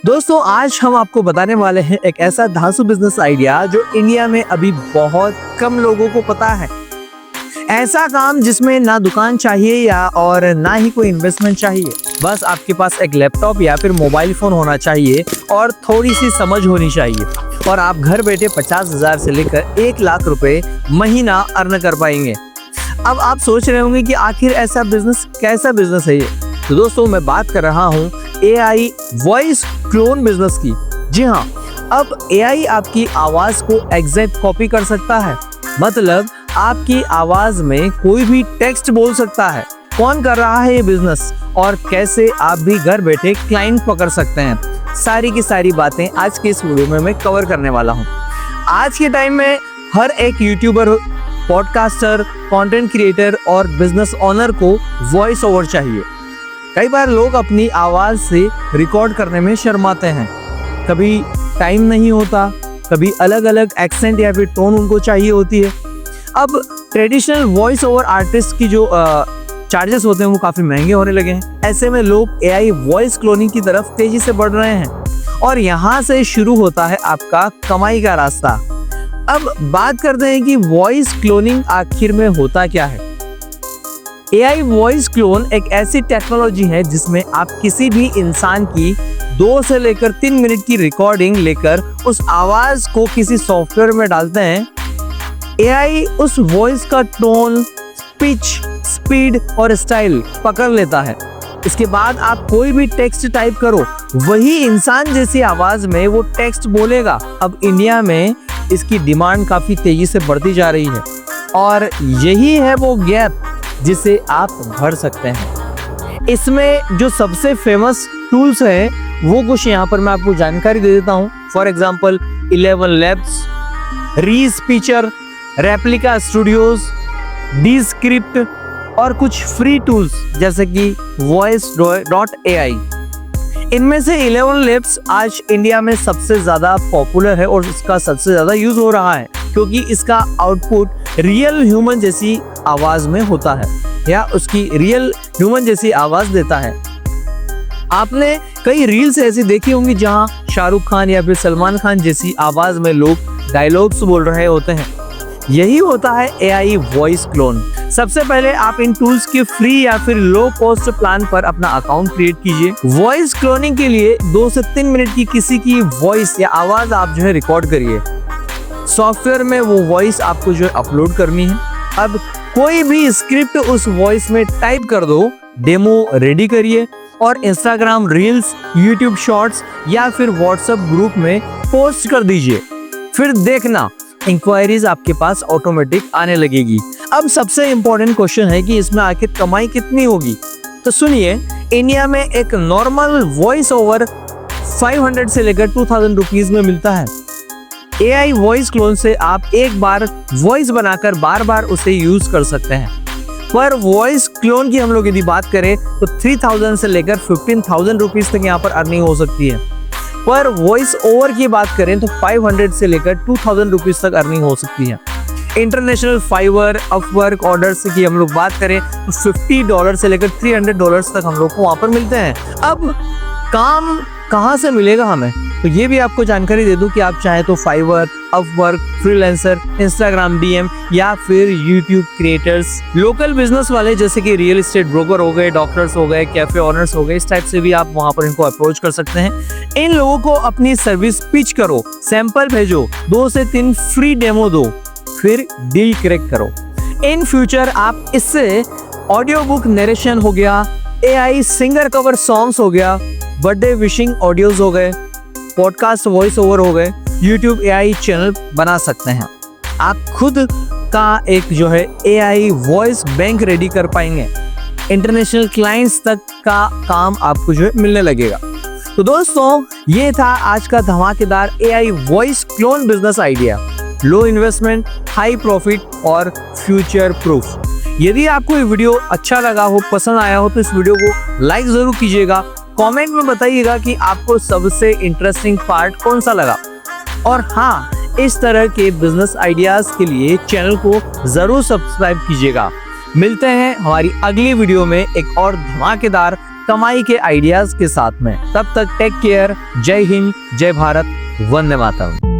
दोस्तों आज हम आपको बताने वाले हैं एक ऐसा धांसू बिजनेस आइडिया जो इंडिया में अभी बहुत कम लोगों को पता है। ऐसा काम जिसमें ना दुकान चाहिए या और ना ही कोई इन्वेस्टमेंट चाहिए, बस आपके पास एक लैपटॉप या फिर मोबाइल फोन होना चाहिए और थोड़ी सी समझ होनी चाहिए और आप घर बैठे 50,000 से लेकर 1 लाख रुपए महीना अर्न कर पाएंगे। अब आप सोच रहे होंगे कि आखिर ऐसा बिजनेस कैसा बिजनेस है ये। तो दोस्तों मैं बात कर रहा हूँ AI वॉइस क्लोन बिजनेस की। जी हाँ, अब AI आपकी आवाज को एग्जैक्ट कॉपी कर सकता है, मतलब आपकी आवाज में कोई भी टेक्स्ट बोल सकता है। कौन कर रहा है ये बिजनेस और कैसे आप भी घर बैठे क्लाइंट पकड़ सकते हैं, सारी की सारी बातें आज के इस वीडियो में मैं कवर करने वाला हूँ। आज के टाइम में हर एक यूट्यूबर, पॉडकास्टर, कंटेंट क्रिएटर और बिजनेस ओनर को वॉइस ओवर चाहिए। कई बार लोग अपनी आवाज से रिकॉर्ड करने में शर्माते हैं, कभी टाइम नहीं होता, कभी अलग अलग एक्सेंट या फिर टोन उनको चाहिए होती है। अब ट्रेडिशनल वॉइस ओवर आर्टिस्ट की जो चार्जेस होते हैं वो काफी महंगे होने लगे हैं। ऐसे में लोग AI वॉइस क्लोनिंग की तरफ तेजी से बढ़ रहे हैं और यहाँ से शुरू होता है आपका कमाई का रास्ता। अब बात करते हैं कि वॉइस क्लोनिंग आखिर में होता क्या है। AI वॉइस क्लोन एक ऐसी टेक्नोलॉजी है जिसमें आप किसी भी इंसान की 2 से लेकर 3 मिनट की रिकॉर्डिंग लेकर उस आवाज को किसी सॉफ्टवेयर में डालते हैं। AI उस वॉइस का टोन, पिच, स्पीड और स्टाइल पकड़ लेता है। इसके बाद आप कोई भी टेक्स्ट टाइप करो, वही इंसान जैसी आवाज में वो टेक्स्ट बोलेगा। अब इंडिया में इसकी डिमांड काफी तेजी से बढ़ती जा रही है और यही है वो गैप जिसे आप भर सकते हैं। इसमें जो सबसे फेमस टूल्स हैं वो कुछ यहाँ पर मैं आपको जानकारी दे देता हूँ। For example 11 labs, Respeecher, Replica Studios, Descript और कुछ फ्री टूल्स जैसे कि voice.ai। इनमें से 11 लैब्स आज इंडिया में सबसे ज्यादा पॉपुलर है और इसका सबसे ज्यादा यूज हो रहा है क्योंकि इसका आउटपुट रियल ह्यूमन जैसी आवाज में होता है या उसकी रियल ह्यूमन जैसी आवाज देता है। आपने कई रील्स ऐसी देखी होंगी जहां शाहरुख खान या फिर सलमान खान जैसी आवाज में लोग डायलॉग्स बोल रहे होते हैं। यही होता है AI वॉइस क्लोन। सबसे पहले आप इन टूल्स के फ्री या फिर लो कॉस्ट प्लान पर अपना अकाउंट क्रिएट कीजिए। वॉइस क्लोनिंग के लिए 2 से 3 मिनट की किसी की वॉइस या आवाज आप जो है रिकॉर्ड करिए। सॉफ्टवेयर में वो वॉइस आपको जो है अपलोड करनी है। अब कोई भी स्क्रिप्ट उस वॉइस में टाइप कर दो, डेमो रेडी करिए और इंस्टाग्राम रील्स, यूट्यूब शॉर्ट्स या फिर व्हाट्सएप ग्रुप में पोस्ट कर दीजिए। फिर देखना इंक्वायरीज आपके पास ऑटोमेटिक आने लगेगी। अब सबसे इम्पोर्टेंट क्वेश्चन है कि इसमें आखिर कमाई कितनी होगी। तो सुनिए, इंडिया में एक नॉर्मल वॉइस ओवर 500 से लेकर 2000 रुपीज में मिलता है। AI वॉइस क्लोन से आप एक बार वॉइस बनाकर बार बार उसे यूज कर सकते हैं। पर वॉइस क्लोन की हम लोग यदि बात करें तो 3000 से लेकर 15,000 रुपीज तक यहाँ पर अर्निंग हो सकती है। पर वॉइस ओवर की बात करें तो 500 से लेकर 2000 रुपीज तक अर्निंग हो सकती है। इंटरनेशनल फाइवर, अपवर्क ऑर्डर्स की हम लोग बात करें तो $50 से लेकर $300 तक हम लोग को वहां पर मिलते हैं। अब काम कहाँ से मिलेगा हमें, तो ये भी आपको जानकारी दे दूं कि आप चाहे तो Fiverr, Upwork, Freelancer, Instagram DM या फिर यूट्यूब क्रिएटर्स, लोकल बिजनेस वाले जैसे कि रियल एस्टेट ब्रोकर हो गए, डॉक्टर्स हो गए, कैफे ऑनर्स हो गए, इस टाइप से भी आप वहां पर इनको अप्रोच कर सकते हैं। इन लोगों को अपनी सर्विस पिच करो, सैंपल भेजो, 2 से 3 फ्री डेमो दो, फिर डील क्रैक करो। इन फ्यूचर आप इससे ऑडियो बुक नरेशन हो गया, AI सिंगर कवर सॉन्ग्स हो गया, बर्थडे विशिंग ऑडियोज हो गए, पॉडकास्ट वॉइस ओवर हो गए, यूट्यूब AI चैनल बना सकते हैं। आप खुद का एक जो है AI वॉइस बैंक रेडी कर पाएंगे। इंटरनेशनल क्लाइंट्स तक का काम आपको जो है मिलने लगेगा। तो दोस्तों ये था आज का धमाकेदार AI voice clone business idea. Low investment, high profit और फ्यूचर प्रूफ। यदि आपको ये वीडियो अच्छा लगा हो, पसंद आया हो तो इस वीडियो को लाइक जरूर कीजिएगा। कमेंट में बताइएगा कि आपको सबसे इंटरेस्टिंग पार्ट कौन सा लगा। और हाँ, इस तरह के बिजनेस आइडियाज के लिए चैनल को जरूर सब्सक्राइब कीजिएगा। मिलते हैं हमारी अगली वीडियो में एक और धमाकेदार कमाई के आइडियाज के साथ में। तब तक टेक केयर, जय हिंद, जय भारत, वंदे मातरम।